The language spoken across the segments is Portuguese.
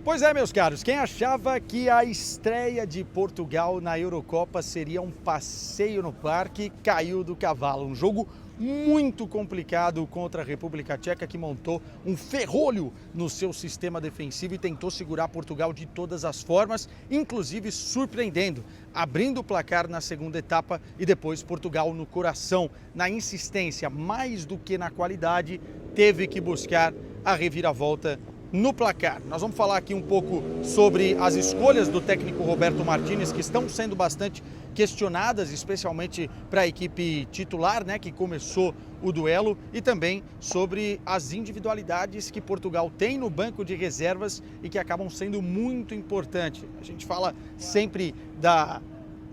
Pois é, meus caros, quem achava que a estreia de Portugal na Eurocopa seria um passeio no parque, caiu do cavalo. Um jogo muito complicado contra a República Tcheca, que montou um ferrolho no seu sistema defensivo e tentou segurar Portugal de todas as formas, inclusive surpreendendo, abrindo o placar na segunda etapa e depois Portugal no coração, na insistência, mais do que na qualidade, teve que buscar a reviravolta no placar. Nós vamos falar aqui um pouco sobre as escolhas do técnico Roberto Martínez, que estão sendo bastante questionadas, especialmente para a equipe titular, né, que começou o duelo, e também sobre as individualidades que Portugal tem no banco de reservas e que acabam sendo muito importantes. A gente fala sempre da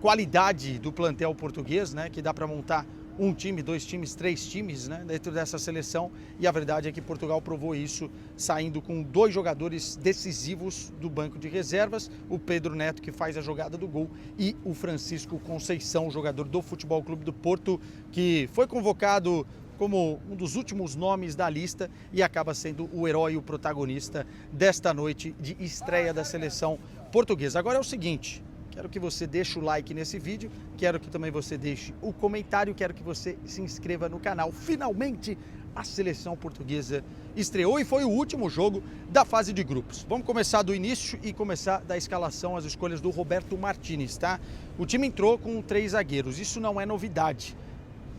qualidade do plantel português, né, que dá para montar um time, dois times, três times, né, dentro dessa seleção, e a verdade é que Portugal provou isso saindo com dois jogadores decisivos do banco de reservas, o Pedro Neto, que faz a jogada do gol, e o Francisco Conceição, jogador do Futebol Clube do Porto, que foi convocado como um dos últimos nomes da lista e acaba sendo o herói, o protagonista desta noite de estreia da seleção portuguesa. Agora é o seguinte: quero que você deixe o like nesse vídeo, quero que também você deixe o comentário, quero que você se inscreva no canal. Finalmente, a seleção portuguesa estreou e foi o último jogo da fase de grupos. Vamos começar do início e começar da escalação, as escolhas do Roberto Martínez, tá? O time entrou com 3 zagueiros, isso não é novidade.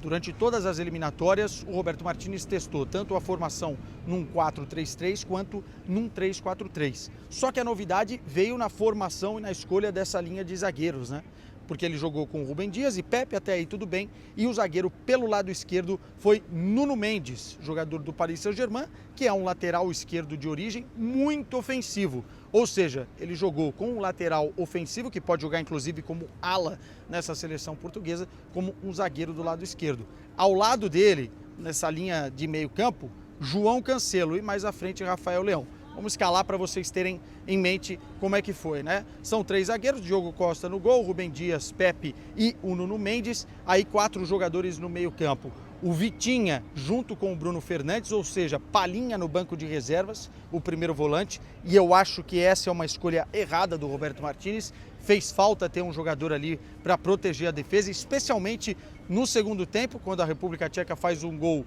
Durante todas as eliminatórias, o Roberto Martínez testou tanto a formação num 4-3-3 quanto num 3-4-3. Só que a novidade veio na formação e na escolha dessa linha de zagueiros, né? Porque ele jogou com Rubem Dias e Pepe, até aí tudo bem, e o zagueiro pelo lado esquerdo foi Nuno Mendes, jogador do Paris Saint-Germain, que é um lateral esquerdo de origem muito ofensivo. Ou seja, ele jogou com um lateral ofensivo, que pode jogar inclusive como ala nessa seleção portuguesa, como um zagueiro do lado esquerdo. Ao lado dele, nessa linha de meio campo, João Cancelo e mais à frente Rafael Leão. Vamos escalar para vocês terem em mente como é que foi, né? São 3 zagueiros, Diogo Costa no gol, Rubem Dias, Pepe e o Nuno Mendes. Aí 4 jogadores no meio campo. O Vitinha junto com o Bruno Fernandes, ou seja, Palhinha no banco de reservas, o primeiro volante. E eu acho que essa é uma escolha errada do Roberto Martínez. Fez falta ter um jogador ali para proteger a defesa, especialmente no segundo tempo, quando a República Tcheca faz um gol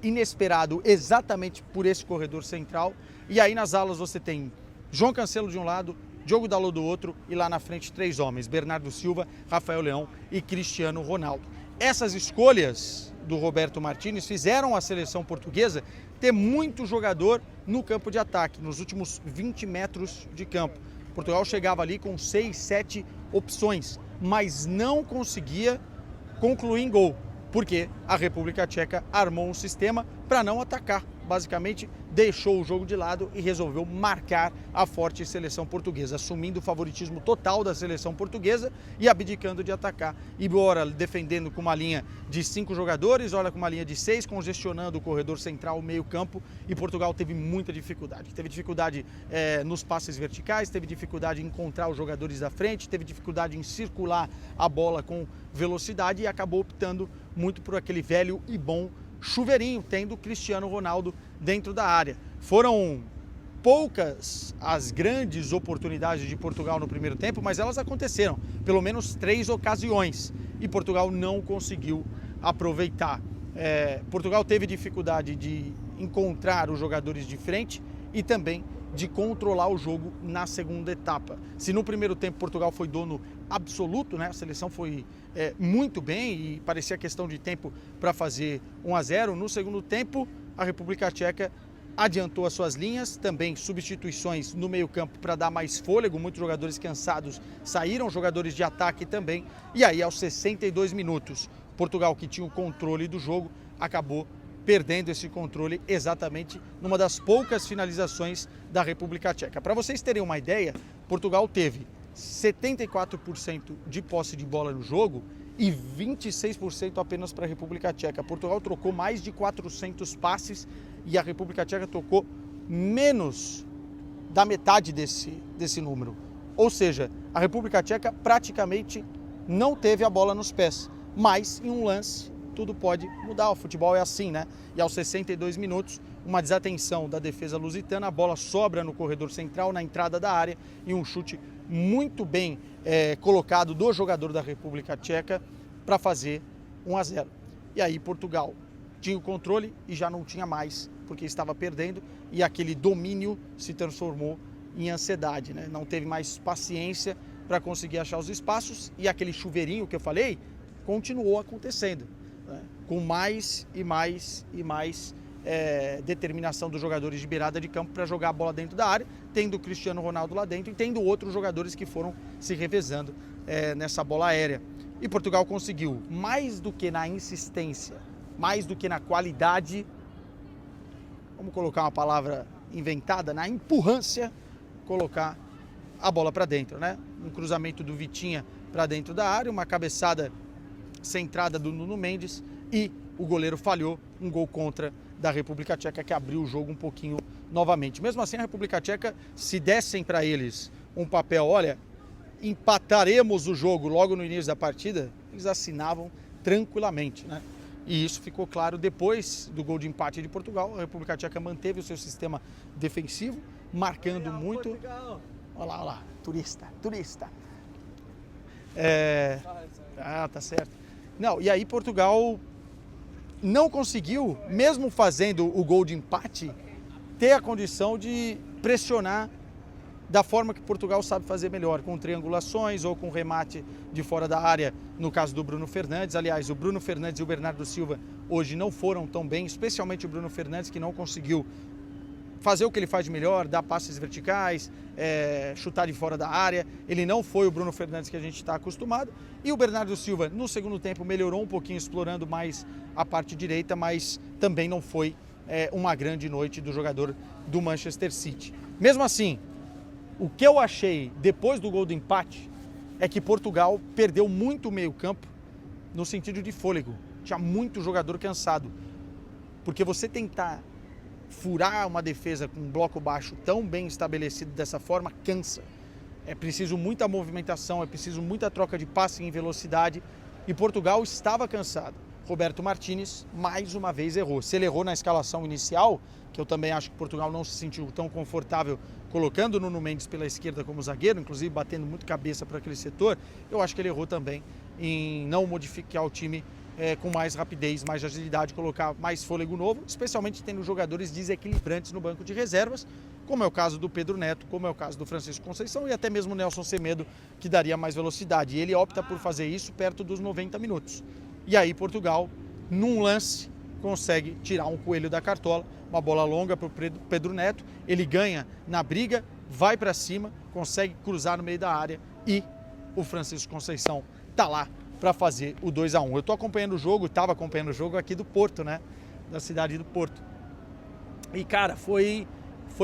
inesperado exatamente por esse corredor central. E aí nas alas você tem João Cancelo de um lado, Diogo Dalot do outro, e lá na frente 3 homens, Bernardo Silva, Rafael Leão e Cristiano Ronaldo. Essas escolhas do Roberto Martínez fizeram a seleção portuguesa ter muito jogador no campo de ataque, nos últimos 20 metros de campo. Portugal chegava ali com 6, 7 opções, mas não conseguia concluir em gol, porque a República Tcheca armou um sistema para não atacar. Basicamente, deixou o jogo de lado e resolveu marcar a forte seleção portuguesa, assumindo o favoritismo total da seleção portuguesa e abdicando de atacar. E ora defendendo com uma linha de 5 jogadores, olha com uma linha de 6, congestionando o corredor central, o meio campo, e Portugal teve muita dificuldade. Teve dificuldade nos passes verticais, teve dificuldade em encontrar os jogadores da frente, teve dificuldade em circular a bola com velocidade e acabou optando muito por aquele velho e bom chuveirinho, tendo Cristiano Ronaldo dentro da área. Foram poucas as grandes oportunidades de Portugal no primeiro tempo, mas elas aconteceram, pelo menos 3 ocasiões, e Portugal não conseguiu aproveitar. Portugal teve dificuldade de encontrar os jogadores de frente e também de controlar o jogo na segunda etapa. Se no primeiro tempo Portugal foi dono absoluto, né? A seleção foi muito bem e parecia questão de tempo para fazer 1-0. No segundo tempo, a República Tcheca adiantou as suas linhas, também substituições no meio campo para dar mais fôlego, muitos jogadores cansados saíram, jogadores de ataque também, e aí aos 62 minutos, Portugal, que tinha o controle do jogo, acabou perdendo esse controle exatamente numa das poucas finalizações da República Tcheca. Para vocês terem uma ideia, Portugal teve 74% de posse de bola no jogo e 26% apenas para a República Tcheca. Portugal trocou mais de 400 passes e a República Tcheca trocou menos da metade desse número. Ou seja, a República Tcheca praticamente não teve a bola nos pés, mas em um lance tudo pode mudar, o futebol é assim, né? E aos 62 minutos, uma desatenção da defesa lusitana, a bola sobra no corredor central, na entrada da área, e um chute muito bem colocado do jogador da República Tcheca para fazer 1-0. E aí Portugal tinha o controle e já não tinha mais, porque estava perdendo, e aquele domínio se transformou em ansiedade, né? Não teve mais paciência para conseguir achar os espaços, e aquele chuveirinho que eu falei continuou acontecendo, né? Com mais e mais e mais determinação dos jogadores de beirada de campo para jogar a bola dentro da área, tendo o Cristiano Ronaldo lá dentro e tendo outros jogadores que foram se revezando nessa bola aérea. E Portugal conseguiu, mais do que na insistência, mais do que na qualidade, vamos colocar uma palavra inventada, na empurrância, colocar a bola para dentro, né? Um cruzamento do Vitinha para dentro da área, uma cabeçada centrada do Nuno Mendes e o goleiro falhou, um gol contra da República Tcheca que abriu o jogo um pouquinho novamente. Mesmo assim, a República Tcheca, se dessem para eles um papel, olha, empataremos o jogo logo no início da partida, eles assinavam tranquilamente, né? E isso ficou claro depois do gol de empate de Portugal. A República Tcheca manteve o seu sistema defensivo, marcando muito. Portugal. Olha lá, turista. Tá certo. Não, e aí Portugal não conseguiu, mesmo fazendo o gol de empate, ter a condição de pressionar da forma que Portugal sabe fazer melhor, com triangulações ou com remate de fora da área, no caso do Bruno Fernandes. Aliás, o Bruno Fernandes e o Bernardo Silva hoje não foram tão bem, especialmente o Bruno Fernandes, que não conseguiu fazer o que ele faz de melhor, dar passes verticais, chutar de fora da área. Ele não foi o Bruno Fernandes que a gente está acostumado. E o Bernardo Silva, no segundo tempo, melhorou um pouquinho, explorando mais a parte direita, mas também não foi uma grande noite do jogador do Manchester City. Mesmo assim, o que eu achei depois do gol do empate é que Portugal perdeu muito o meio-campo no sentido de fôlego. Tinha muito jogador cansado. Porque você tentar furar uma defesa com um bloco baixo tão bem estabelecido dessa forma, cansa. É preciso muita movimentação, é preciso muita troca de passe em velocidade, e Portugal estava cansado. Roberto Martínez, mais uma vez, errou. Se ele errou na escalação inicial, que eu também acho que Portugal não se sentiu tão confortável colocando o Nuno Mendes pela esquerda como zagueiro, inclusive batendo muito cabeça para aquele setor, eu acho que ele errou também em não modificar o time com mais rapidez, mais agilidade, colocar mais fôlego novo, especialmente tendo jogadores desequilibrantes no banco de reservas, como é o caso do Pedro Neto, como é o caso do Francisco Conceição e até mesmo o Nelson Semedo, que daria mais velocidade. E ele opta por fazer isso perto dos 90 minutos. E aí Portugal, num lance, consegue tirar um coelho da cartola, uma bola longa para o Pedro Neto, ele ganha na briga, vai para cima, consegue cruzar no meio da área e o Francisco Conceição está lá para fazer o 2-1. Eu estou acompanhando o jogo, estava acompanhando o jogo aqui do Porto, né? Da cidade do Porto. E, cara, foi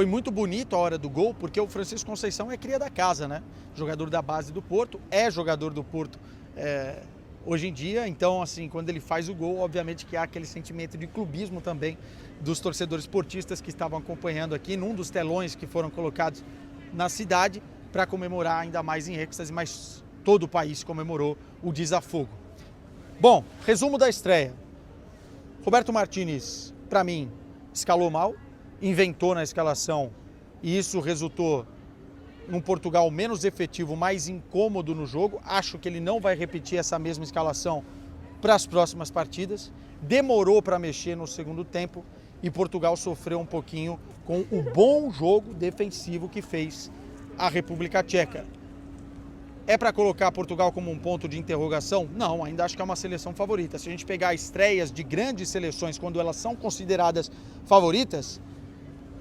muito bonito a hora do gol, porque o Francisco Conceição é cria da casa, né? Jogador da base do Porto, é jogador do Porto hoje em dia. Então, assim, quando ele faz o gol, obviamente que há aquele sentimento de clubismo também dos torcedores portistas que estavam acompanhando aqui num dos telões que foram colocados na cidade para comemorar ainda mais em êxtase, mas todo o país comemorou o desafogo. Bom, resumo da estreia. Roberto Martínez, para mim, escalou mal, inventou na escalação e isso resultou num Portugal menos efetivo, mais incômodo no jogo. Acho que ele não vai repetir essa mesma escalação para as próximas partidas. Demorou para mexer no segundo tempo e Portugal sofreu um pouquinho com o bom jogo defensivo que fez a República Tcheca. É para colocar Portugal como um ponto de interrogação? Não, ainda acho que é uma seleção favorita. Se a gente pegar estreias de grandes seleções, quando elas são consideradas favoritas,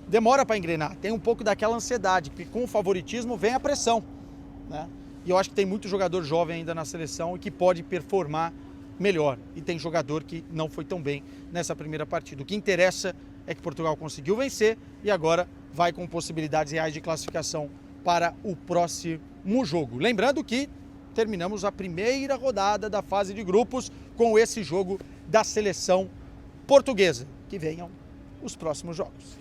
demora para engrenar. Tem um pouco daquela ansiedade, porque com o favoritismo vem a pressão, né? E eu acho que tem muito jogador jovem ainda na seleção e que pode performar melhor. E tem jogador que não foi tão bem nessa primeira partida. O que interessa é que Portugal conseguiu vencer e agora vai com possibilidades reais de classificação para o próximo jogo. Lembrando que terminamos a primeira rodada da fase de grupos com esse jogo da seleção portuguesa. Que venham os próximos jogos.